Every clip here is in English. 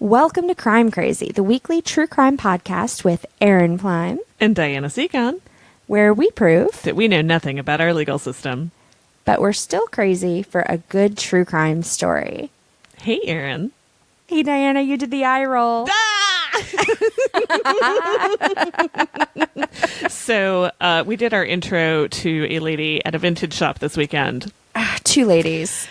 Welcome to Crime Crazy, the weekly true crime podcast with Aaron Plein and Diana Seacon, where we prove that we know nothing about our legal system, but we're still crazy for a good true crime story. Hey, Aaron. Hey, Diana, you did the eye roll. So we did our intro to a lady at a vintage shop this weekend. Two ladies.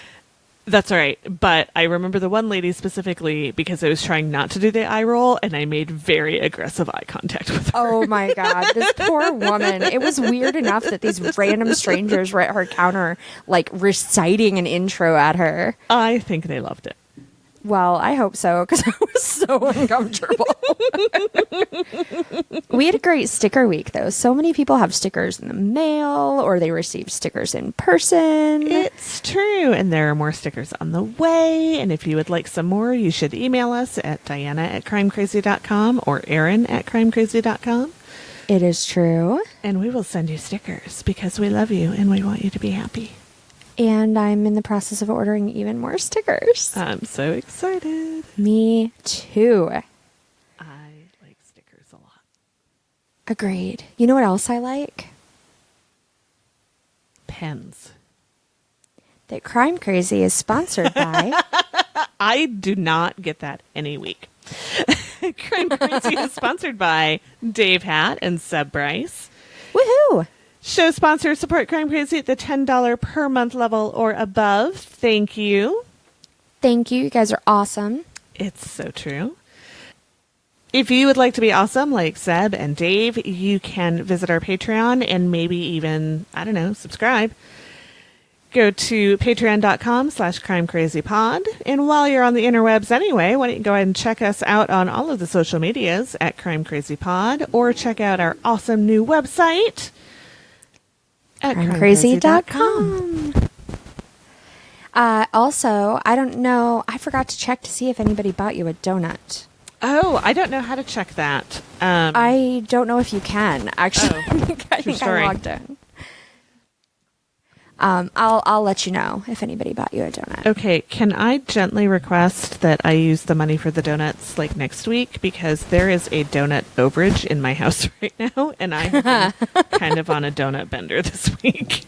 That's all right. But I remember the one lady specifically because I was trying not to do the eye roll and I made very aggressive eye contact with her. Oh my God, this poor woman. It was weird enough that these random strangers were at her counter, like reciting an intro at her. I think they loved it. Well, I hope so, because I was so uncomfortable. We had a great sticker week, though. So many people have stickers in the mail, or they receive stickers in person. It's true, and there are more stickers on the way. And if you would like some more, you should email us at diana@crimecrazy.com or aaron@crimecrazy.com. It is true. And we will send you stickers because we love you and we want you to be happy. And I'm in the process of ordering even more stickers. I'm so excited. Me too. I like stickers a lot. Agreed. You know what else I like? Pens. That Crime Crazy is sponsored by... I do not get that any week. Crime Crazy is sponsored by Dave Hatt and Seb Bryce. Woohoo! Show sponsors support Crime Crazy at the $10 per month level or above. Thank you. Thank you. You guys are awesome. It's so true. If you would like to be awesome like Seb and Dave, you can visit our Patreon and maybe even, I don't know, subscribe. Go to patreon.com/crimecrazypod. And while you're on the interwebs anyway, why don't you go ahead and check us out on all of the social medias at Crime Crazy Pod, or check out our awesome new website at crimecrazy.com. Also, I don't know. I forgot to check to see if anybody bought you a donut. Oh, I don't know how to check that. I don't know if you can, actually. I think I logged in. I'll let you know if anybody bought you a donut. Okay, can I gently request that I use the money for the donuts like next week, because there is a donut overage in my house right now, and I have been kind of on a donut bender this week.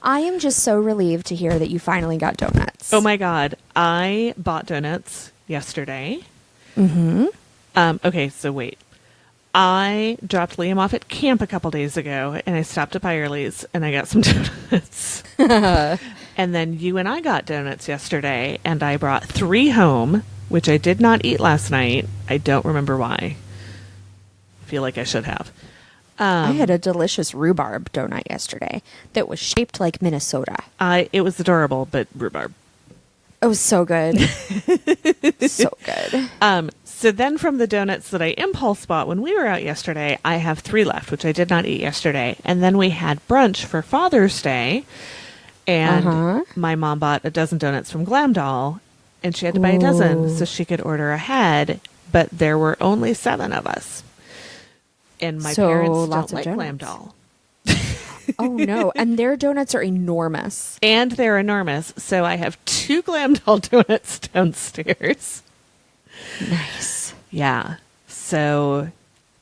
I am just so relieved to hear that you finally got donuts. Oh my God, I bought donuts yesterday. Mm-hmm. Okay, so wait. I dropped Liam off at camp a couple days ago, and I stopped at Byerly's, and I got some donuts. And then you and I got donuts yesterday, and I brought 3 home, which I did not eat last night. I don't remember why. I feel like I should have. I had a delicious rhubarb donut yesterday that was shaped like Minnesota. It was adorable, but rhubarb. It was so good. So good. So then from the donuts that I impulse bought when we were out yesterday, I have 3 left, which I did not eat yesterday. And then we had brunch for Father's Day, and my mom bought a dozen donuts from Glamdoll, and she had to buy a dozen so she could order ahead, but there were only 7 of us. And my parents don't like Glamdoll. Oh, no. And their donuts are enormous. And they're enormous. So I have 2 Glamdoll donuts downstairs. Nice. Yeah. So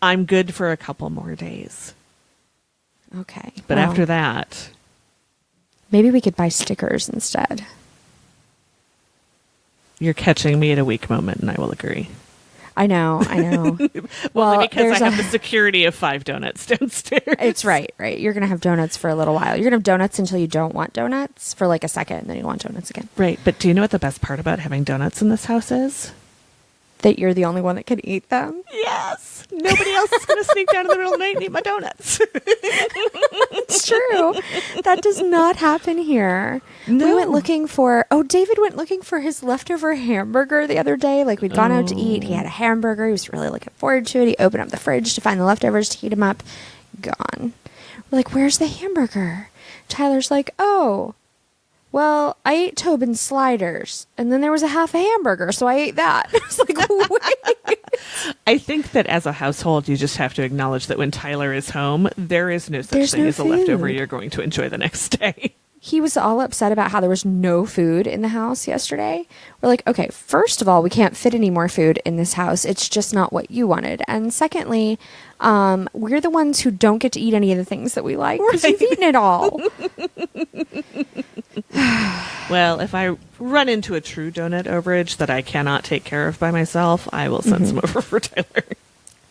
I'm good for a couple more days. Okay. But after that... Maybe we could buy stickers instead. You're catching me at a weak moment, and I will agree. I know. Well, because I have the security of 5 donuts downstairs. It's right. You're going to have donuts for a little while. You're going to have donuts until you don't want donuts for like a second, and then you want donuts again. Right. But do you know what the best part about having donuts in this house is? That you're the only one that can eat them? Yes. Nobody else is going to sneak down in the middle of the night and eat my donuts. It's true. That does not happen here. No. We went looking for... Oh, David went looking for his leftover hamburger the other day. Like, we'd gone out to eat. He had a hamburger. He was really looking forward to it. He opened up the fridge to find the leftovers to heat him up. Gone. We're like, where's the hamburger? Tyler's like, oh... Well, I ate Tobin's sliders, and then there was a half a hamburger, so I ate that. I was like, wait. I think that as a household, you just have to acknowledge that when Tyler is home, there is no such thing as a leftover you're going to enjoy the next day. he was all upset about how there was no food in the house yesterday. We're like, okay, first of all, we can't fit any more food in this house. It's just not what you wanted. And secondly, we're the ones who don't get to eat any of the things that we like because you've eaten it all. Well, if I run into a true donut overage that I cannot take care of by myself, I will send some over for Tyler.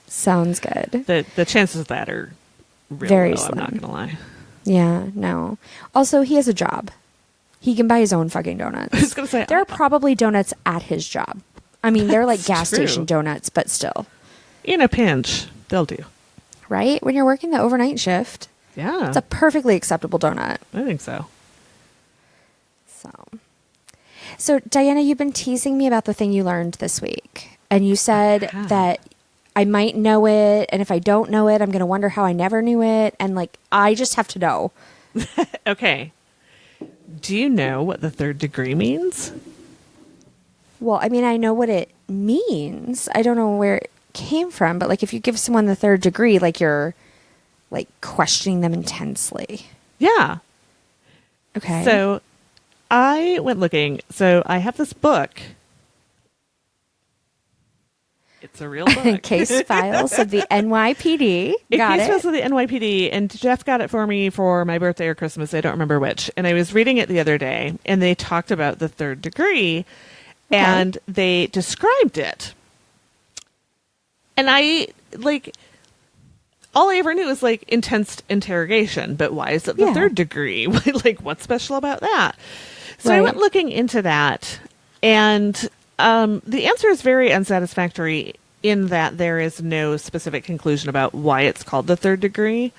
Sounds good. The chances of that are really Very low, slim. I'm not going to lie. Yeah, no. Also, he has a job. He can buy his own fucking donuts. I was going to say, there are probably donuts at his job. I mean, they're like gas true. station donuts, but still. In a pinch, they'll do. Right? When you're working the overnight shift, Yeah. it's a perfectly acceptable donut. I think so. So, Diana, you've been teasing me about the thing you learned this week. And you said that I might know it. And if I don't know it, I'm going to wonder how I never knew it. And like, I just have to know. Okay. Do you know what the third degree means? Well, I mean, I know what it means. I don't know where it came from. But like, if you give someone the third degree, like you're like questioning them intensely. Yeah. Okay. So I went looking. So I have this book. It's a real book. Case files of the NYPD. Got Case it. files of the NYPD, and Jeff got it for me for my birthday or Christmas. I don't remember which. And I was reading it the other day, and they talked about the third degree, and they described it. And I, like, all I ever knew was, like, intense interrogation. But why is it the third degree? Like, what's special about that? So I went looking into that, and the answer is very unsatisfactory in that there is no specific conclusion about why it's called the third degree.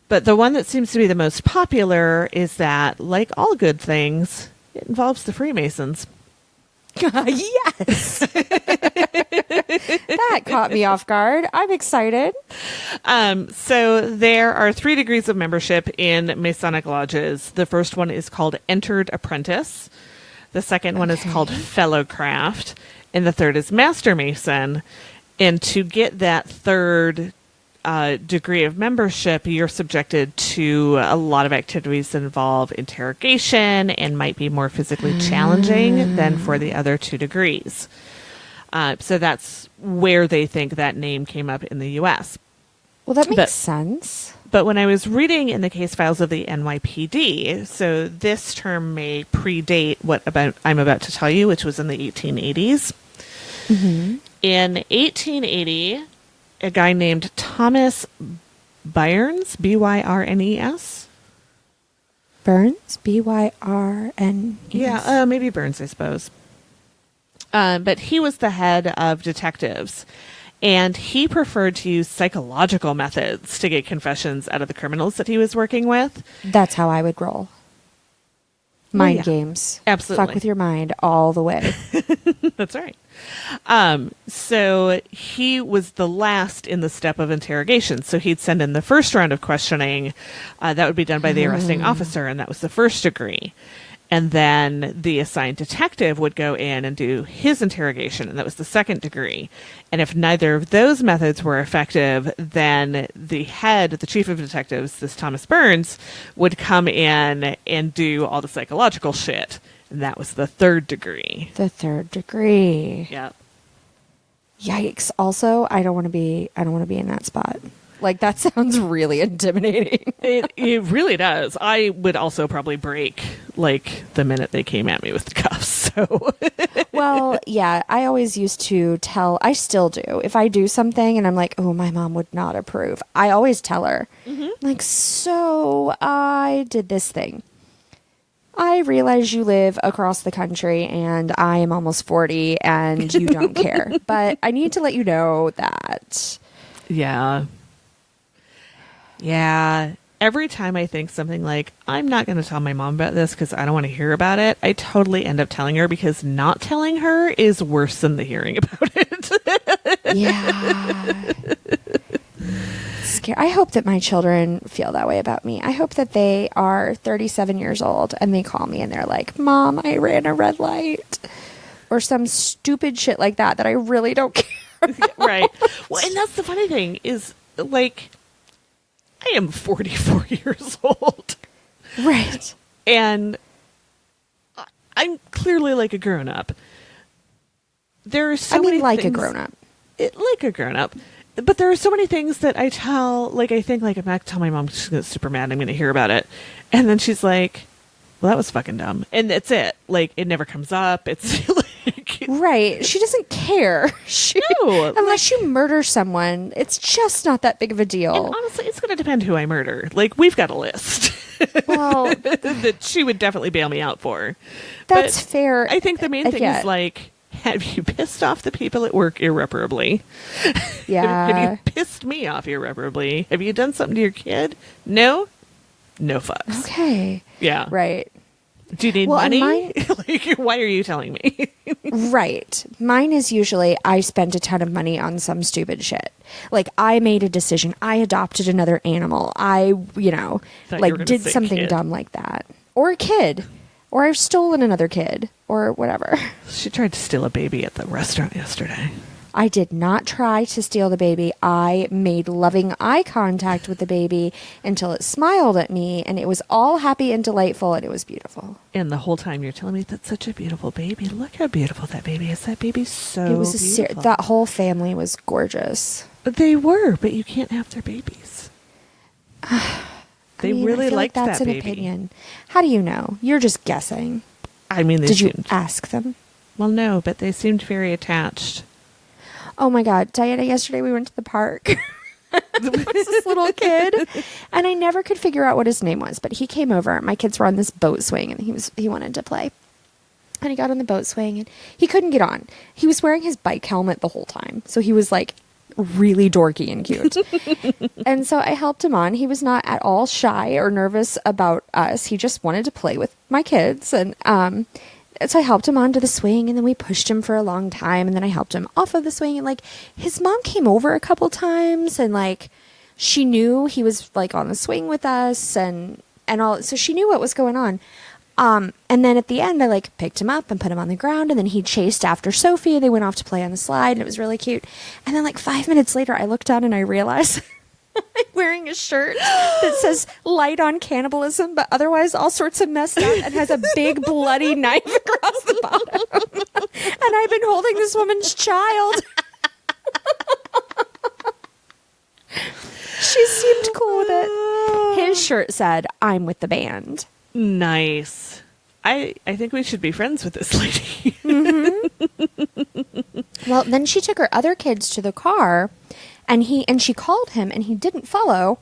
But the one that seems to be the most popular is that, like all good things, it involves the Freemasons. Yes. That caught me off guard. I'm excited. So there are 3 degrees of membership in Masonic lodges. The first one is called Entered Apprentice. The second one is called Fellowcraft. And the third is Master Mason. And to get that third degree of membership, you're subjected to a lot of activities that involve interrogation and might be more physically challenging than for the other 2 degrees. So that's where they think that name came up in the U.S. Well, that makes sense. But when I was reading in the case files of the NYPD, so this term may predate what I'm about to tell you, which was in the 1880s. Mm-hmm. In 1880, a guy named Thomas Byrnes, B-Y-R-N-E-S. Burns? B-Y-R-N-E-S. Yeah, maybe Burns, I suppose. But he was the head of detectives. And he preferred to use psychological methods to get confessions out of the criminals that he was working with. That's how I would roll. Mind games. Absolutely. Fuck with your mind all the way. That's right. So he was the last in the step of interrogation. So he'd send in the first round of questioning. That would be done by the arresting officer, and that was the first degree. And then the assigned detective would go in and do his interrogation, and that was the second degree. And if neither of those methods were effective, then the chief of detectives, this Thomas Burns, would come in and do all the psychological shit. And that was the third degree. The third degree. Yeah. Yikes. Also, I don't want to be in that spot. Like, that sounds really intimidating. It really does. I would also probably break, like, the minute they came at me with the cuffs. So, well, yeah, I always used to I still do. If I do something and I'm like, oh, my mom would not approve, I always tell her, like, so I did this thing. I realize you live across the country and I am almost 40 and you don't care. But I need to let you know that. Yeah. Yeah. Every time I think something like, I'm not going to tell my mom about this because I don't want to hear about it, I totally end up telling her because not telling her is worse than the hearing about it. Yeah. I hope that my children feel that way about me. I hope that they are 37 years old and they call me and they're like, Mom, I ran a red light. Or some stupid shit like that I really don't care about. Right. Well, and that's the funny thing is, like, I am 44 years old. Right. And I'm clearly like a grown-up. There are so many like things, a grown-up. like a grown-up. But there are so many things that I tell, like, I think, like, if I tell my mom, she's going to get super mad, I'm going to hear about it. And then she's like, well, that was fucking dumb. And that's it. Like, it never comes up. It's like... Right. She doesn't care. No. Unless you murder someone, it's just not that big of a deal. And honestly, it's going to depend who I murder. Like, we've got a list. Well... that she would definitely bail me out for. That's but fair. I think the main thing is, like, have you pissed off the people at work irreparably? Yeah. Have you pissed me off irreparably? Have you done something to your kid? No? No fucks. Okay. Yeah. Right. Do you need Well, and money? Like, why are you telling me? Right. Mine is usually I spent a ton of money on some stupid shit. Like, I made a decision. I adopted another animal. I, like, did something kid. dumb like that. Or a kid. Or I've stolen another kid. Or whatever. She tried to steal a baby at the restaurant yesterday. I did not try to steal the baby. I made loving eye contact with the baby until it smiled at me, and it was all happy and delightful, and it was beautiful. And the whole time you're telling me that's such a beautiful baby. Look how beautiful that baby is. That baby's so It was beautiful. that whole family was gorgeous. They were, but you can't have their babies. They really I feel liked like that's that an baby. opinion. How do you know? You're just guessing. I mean, Did you ask them? Well, no, but they seemed very attached. Oh my God, Diana, yesterday we went to the park. There was this little kid, and I never could figure out what his name was, but he came over. My kids were on this boat swing, and he wanted to play. And he got on the boat swing, and he couldn't get on. He was wearing his bike helmet the whole time, so he was like really dorky and cute. And so I helped him on. He was not at all shy or nervous about us. He just wanted to play with my kids, and so I helped him onto the swing, and then we pushed him for a long time, and then I helped him off of the swing, and like his mom came over a couple times, and like she knew he was like on the swing with us and all, so she knew what was going on. And then at the end I like picked him up and put him on the ground, and then he chased after Sophie. They went off to play on the slide, and it was really cute. And then like 5 minutes later I looked down and I realized I'm wearing a shirt that says "Light on Cannibalism," but otherwise all sorts of messed up, and has a big bloody knife across the bottom. And I've been holding this woman's child. She seemed cool with it. His shirt said, "I'm with the band." Nice. I think we should be friends with this lady. Mm-hmm. Well, then she took her other kids to the car, and she called him, and he didn't follow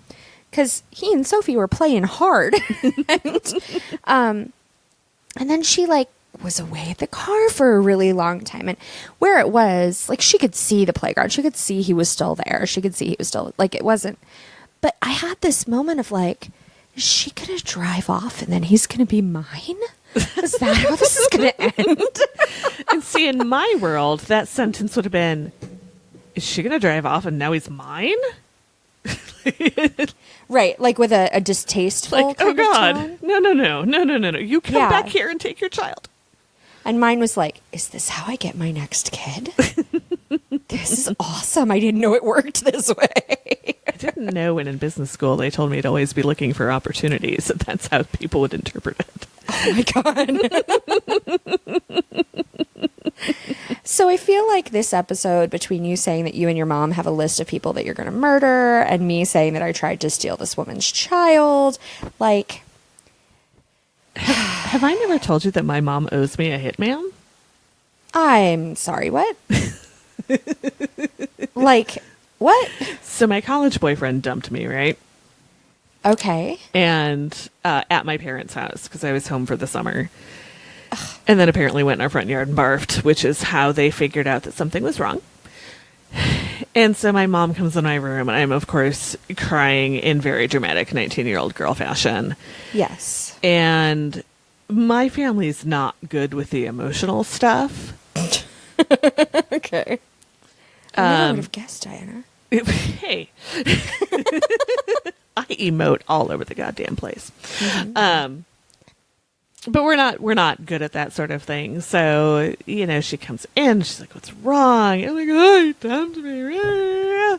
because he and Sophie were playing hard. And then she like was away at the car for a really long time, and where it was, like, she could see the playground. She could see he was still there. She could see he was still, like, it wasn't. But I had this moment of like, is she gonna drive off and then he's gonna be mine? Is that how this is gonna end? And see, in my world, that sentence would have been, is she going to drive off and now he's mine? Right, like with a distasteful Like, oh kind of God, tone. no. You come Yeah. back here and take your child. And mine was like, is this how I get my next kid? This is awesome. I didn't know it worked this way. I didn't know when in business school they told me to always be looking for opportunities. That's how people would interpret it. Oh my God. So I feel like this episode, between you saying that you and your mom have a list of people that you're going to murder, and me saying that I tried to steal this woman's child, like... Have I never told you that my mom owes me a hitman? I'm sorry, what? Like, what? So my college boyfriend dumped me, right? Okay. And at my parents' house because I was home for the summer. And then apparently went in our front yard and barfed, which is how they figured out that something was wrong. And so my mom comes in my room, and I'm, of course, crying in very dramatic 19-year-old girl fashion. Yes. And my family's not good with the emotional stuff. Okay. I never would have guessed, Diana. Hey. I emote all over the goddamn place. Mm-hmm. But we're not good at that sort of thing. So, she comes in, she's like, what's wrong? I'm like, oh, he dumped me.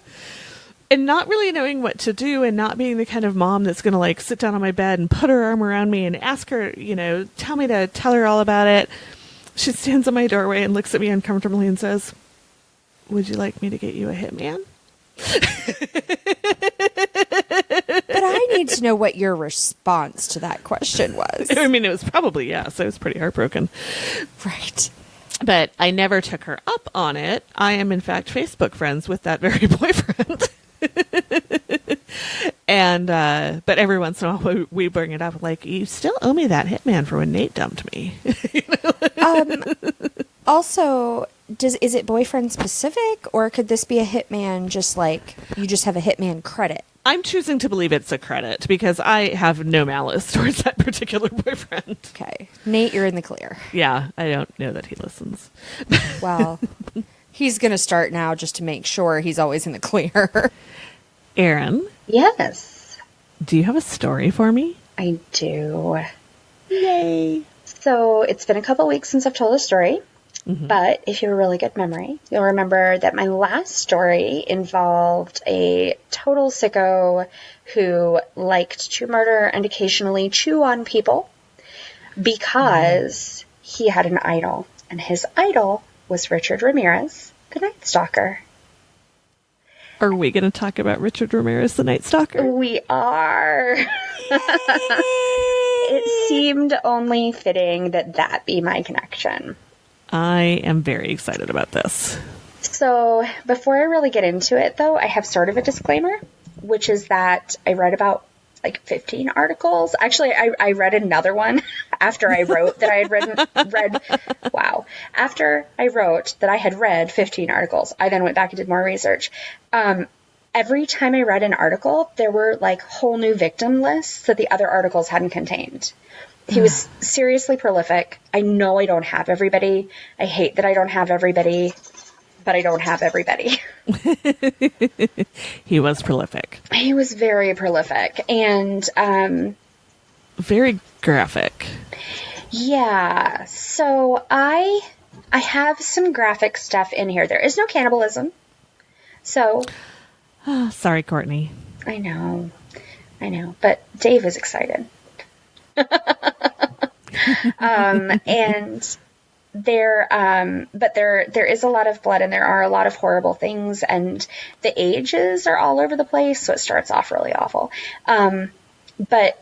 And not really knowing what to do, and not being the kind of mom that's going to like sit down on my bed and put her arm around me and ask her, tell me to tell her all about it. She stands in my doorway and looks at me uncomfortably and says, "Would you like me to get you a hitman?" But I need to know what your response to that question was. I mean, it was probably yes. I was pretty heartbroken. Right. But I never took her up on it. I am, in fact, Facebook friends with that very boyfriend. And but every once in a while we bring it up, like, you still owe me that hitman for when Nate dumped me. Also, is it boyfriend specific, or could this be a hitman just like you just have a hitman credit? I'm choosing to believe it's a credit because I have no malice towards that particular boyfriend. Okay. Nate, you're in the clear. Yeah, I don't know that he listens. Well, he's going to start now just to make sure he's always in the clear. Erin? Yes. Do you have a story for me? I do. Yay. So it's been a couple weeks since I've told a story, but if you have a really good memory, you'll remember that my last story involved a total sicko who liked to murder and occasionally chew on people because he had an idol, and his idol was Richard Ramirez, the Night Stalker. Are we going to talk about Richard Ramirez, the Night Stalker? We are. It seemed only fitting that that be my connection. I am very excited about this. So before I really get into it, though, I have sort of a disclaimer, which is that I read about like 15 articles. Actually, I read another one after I wrote that I had read. Wow. After I wrote that I had read 15 articles, I then went back and did more research. Every time I read an article, there were like whole new victim lists that the other articles hadn't contained. He was seriously prolific. I know I don't have everybody. I hate that I don't have everybody, but I don't have everybody. He was prolific. He was very prolific and very graphic. Yeah. So I have some graphic stuff in here. There is no cannibalism. So sorry, Courtney. I know, but Dave is excited. And there is a lot of blood and there are a lot of horrible things and the ages are all over the place. So it starts off really awful. But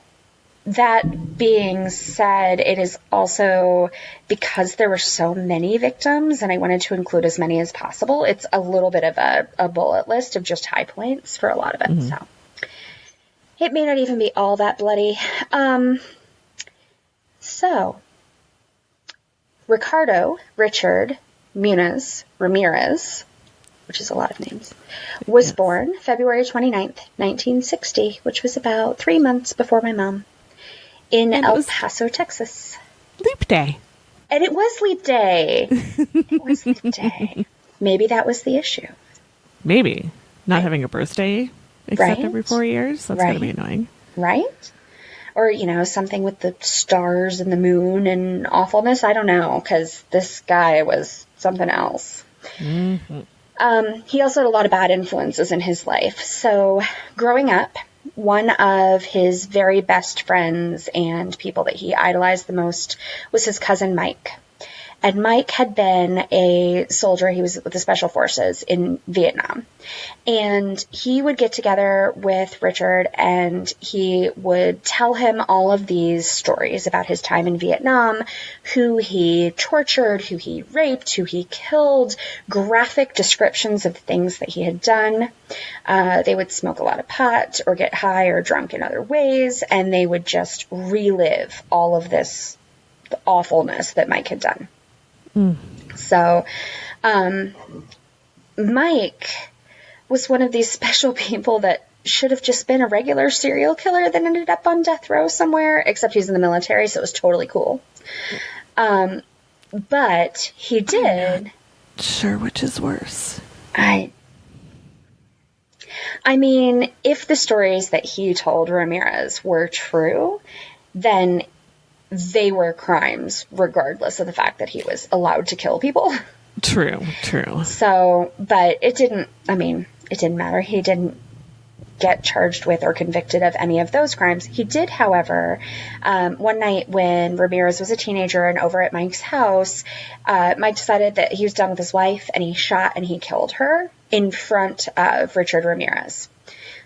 that being said, it is also because there were so many victims and I wanted to include as many as possible. It's a little bit of a bullet list of just high points for a lot of it. So it may not even be all that bloody. So, Ricardo Richard Muniz Ramirez, which is a lot of names, was born February 29th, 1960, which was about 3 months before my mom, in El Paso, Texas. Leap Day. And it was Leap Day. It was Leap Day. Maybe that was the issue. Maybe. Not having a birthday except every 4 years. That's going to be annoying. Right? Or, something with the stars and the moon and awfulness. I don't know, because this guy was something else. Mm-hmm. He also had a lot of bad influences in his life. So, growing up, one of his very best friends and people that he idolized the most was his cousin Mike. And Mike had been a soldier. He was with the Special Forces in Vietnam. And he would get together with Richard and he would tell him all of these stories about his time in Vietnam, who he tortured, who he raped, who he killed, graphic descriptions of things that he had done. They would smoke a lot of pot or get high or drunk in other ways. And they would just relive all of this awfulness that Mike had done. So, Mike was one of these special people that should have just been a regular serial killer that ended up on death row somewhere, except he's in the military, so it was totally cool. But he did. I'm not sure which is worse. I mean, if the stories that he told Ramirez were true, then they were crimes, regardless of the fact that he was allowed to kill people. True. So, but it didn't matter. He didn't get charged with or convicted of any of those crimes. He did, however, one night when Ramirez was a teenager and over at Mike's house, Mike decided that he was done with his wife, and he shot and he killed her in front of Richard Ramirez.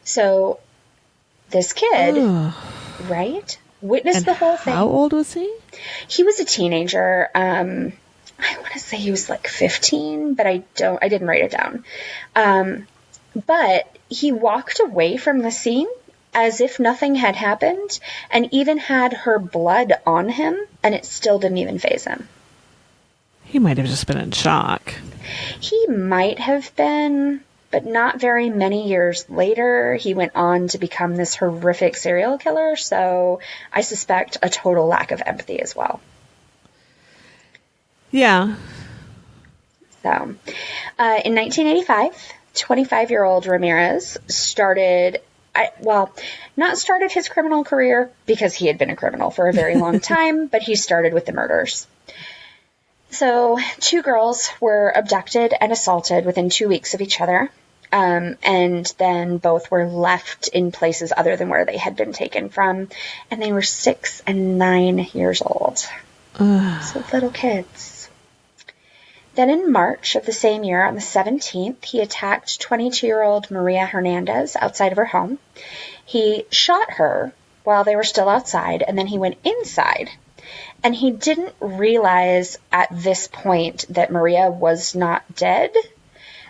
So this kid, right, witnessed the whole thing. How old was he? He was a teenager. I want to say he was like 15, but I didn't write it down. But he walked away from the scene as if nothing had happened, and even had her blood on him, and it still didn't even faze him. He might have just been in shock. He might have been, but not very many years later, he went on to become this horrific serial killer, so I suspect a total lack of empathy as well. Yeah. So, in 1985, 25-year-old Ramirez not started his criminal career because he had been a criminal for a very long time, but he started with the murders. So 2 girls were abducted and assaulted within 2 weeks of each other, and then both were left in places other than where they had been taken from, and they were 6 and 9 years old. So little kids. Then in March of the same year, on the 17th, he attacked 22-year-old Maria Hernandez outside of her home. He shot her while they were still outside, and then he went inside. And he didn't realize at this point that Maria was not dead.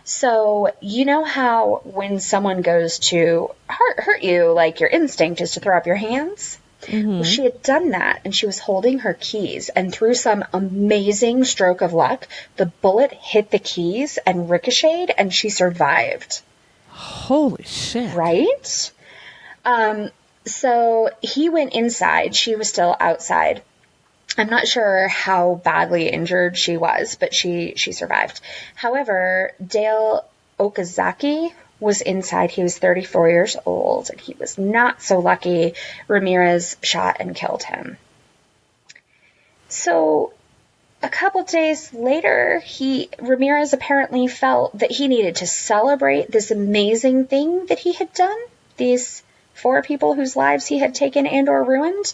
So you know how when someone goes to hurt you, like your instinct is to throw up your hands? Mm-hmm. Well, she had done that, and she was holding her keys, and through some amazing stroke of luck, the bullet hit the keys and ricocheted, and she survived. Holy shit. Right? So he went inside. She was still outside. I'm not sure how badly injured she was, but she survived. However, Dale Okazaki was inside. He was 34 years old, and he was not so lucky. Ramirez shot and killed him. So a couple days later, Ramirez apparently felt that he needed to celebrate this amazing thing that he had done, these 4 people whose lives he had taken and or ruined.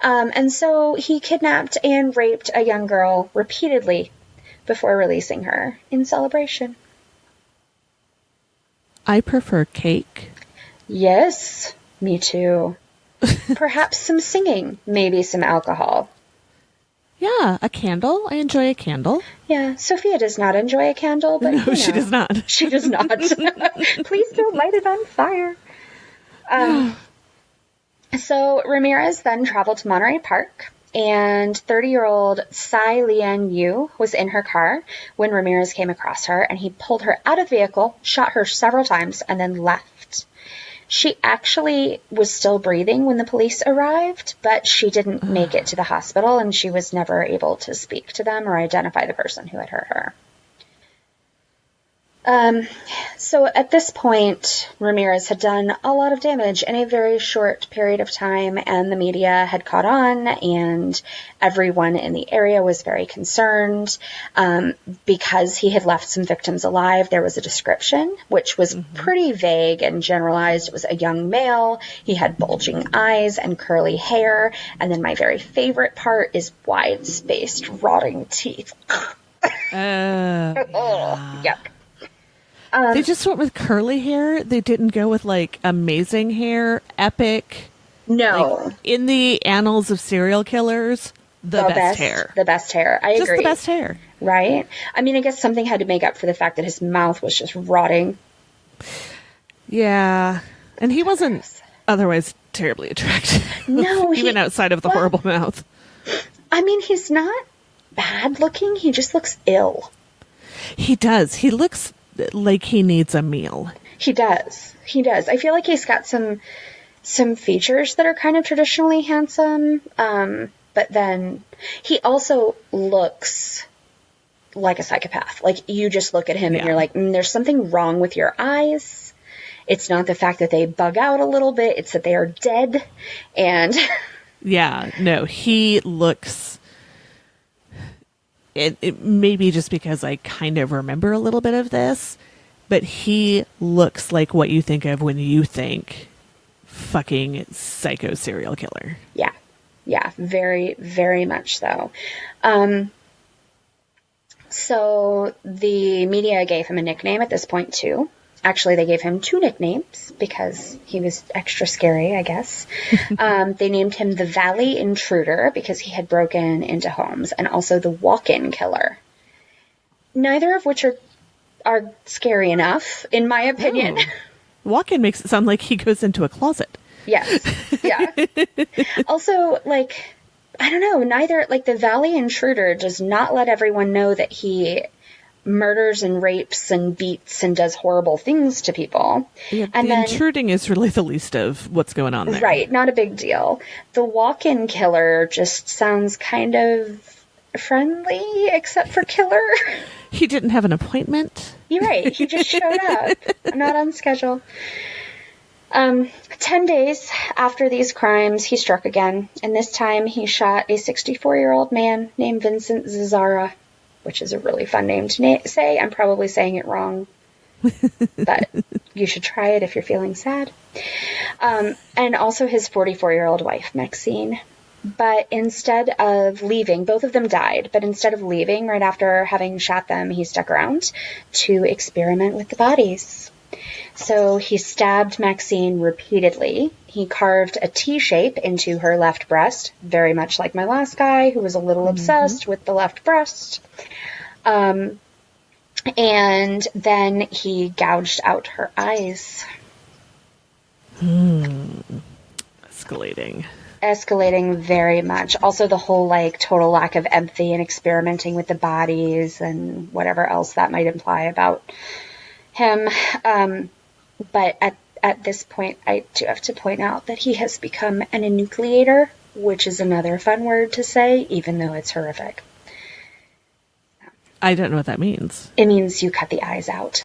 And so he kidnapped and raped a young girl repeatedly before releasing her in celebration. I prefer cake. Yes, me too. Perhaps some singing, maybe some alcohol. Yeah, a candle. I enjoy a candle. Yeah, Sophia does not enjoy a candle, but no, she does not. She does not. Please don't light it on fire. So Ramirez then traveled to Monterey Park, and 30-year-old Tsai Lian Yu was in her car when Ramirez came across her, and he pulled her out of the vehicle, shot her several times, and then left. She actually was still breathing when the police arrived, but she didn't make it to the hospital, and she was never able to speak to them or identify the person who had hurt her. So at this point, Ramirez had done a lot of damage in a very short period of time, and the media had caught on, and everyone in the area was very concerned. Because he had left some victims alive, there was a description, which was pretty vague and generalized. It was a young male. He had bulging eyes and curly hair. And then my very favorite part is wide-spaced, rotting teeth. Yuck. They just went with curly hair. They didn't go with like amazing hair, epic. No. Like, in the annals of serial killers, the best hair. The best hair. I agree. Just the best hair. Right? I mean, I guess something had to make up for the fact that his mouth was just rotting. Yeah. And he wasn't otherwise terribly attractive. No. Even outside of the horrible mouth. I mean, he's not bad looking. He just looks ill. He does. He looks like he needs a meal. He does. I feel like he's got some features that are kind of traditionally handsome, but then he also looks like a psychopath. Like, you just look at him and you're like, there's something wrong with your eyes. It's not the fact that they bug out a little bit, it's that they are dead. And yeah, no, he looks... It may be just because I kind of remember a little bit of this, but he looks like what you think of when you think fucking psycho serial killer. Yeah. Yeah, very, very much so. So the media gave him a nickname at this point, too. Actually, they gave him 2 nicknames because he was extra scary, I guess. They named him the Valley Intruder because he had broken into homes, and also the Walk-In Killer. Neither of which are scary enough, in my opinion. Oh. Walk-in makes it sound like he goes into a closet. Yes. Yeah. Also, like, I don't know, neither, like, the Valley Intruder does not let everyone know that he murders and rapes and beats and does horrible things to people. Yeah, and the intruding is really the least of what's going on there. Right, not a big deal. The Walk-In Killer just sounds kind of friendly, except for killer. He didn't have an appointment. You're right, he just showed up. Not on schedule. 10 days after these crimes, he struck again, and this time he shot a 64-year-old man named Vincent Zazzara, which is a really fun name to say. I'm probably saying it wrong, but you should try it if you're feeling sad. And also his 44-year-old wife, Maxine. But instead of leaving, both of them died, but instead of leaving right after having shot them, he stuck around to experiment with the bodies. So he stabbed Maxine repeatedly. He carved a T shape into her left breast, very much like my last guy, who was a little obsessed with the left breast. And then he gouged out her eyes. Escalating very much. Also the whole, like, total lack of empathy and experimenting with the bodies and whatever else that might imply about him. But at this point, I do have to point out that he has become an enucleator, which is another fun word to say, even though it's horrific. I don't know what that means. It means you cut the eyes out.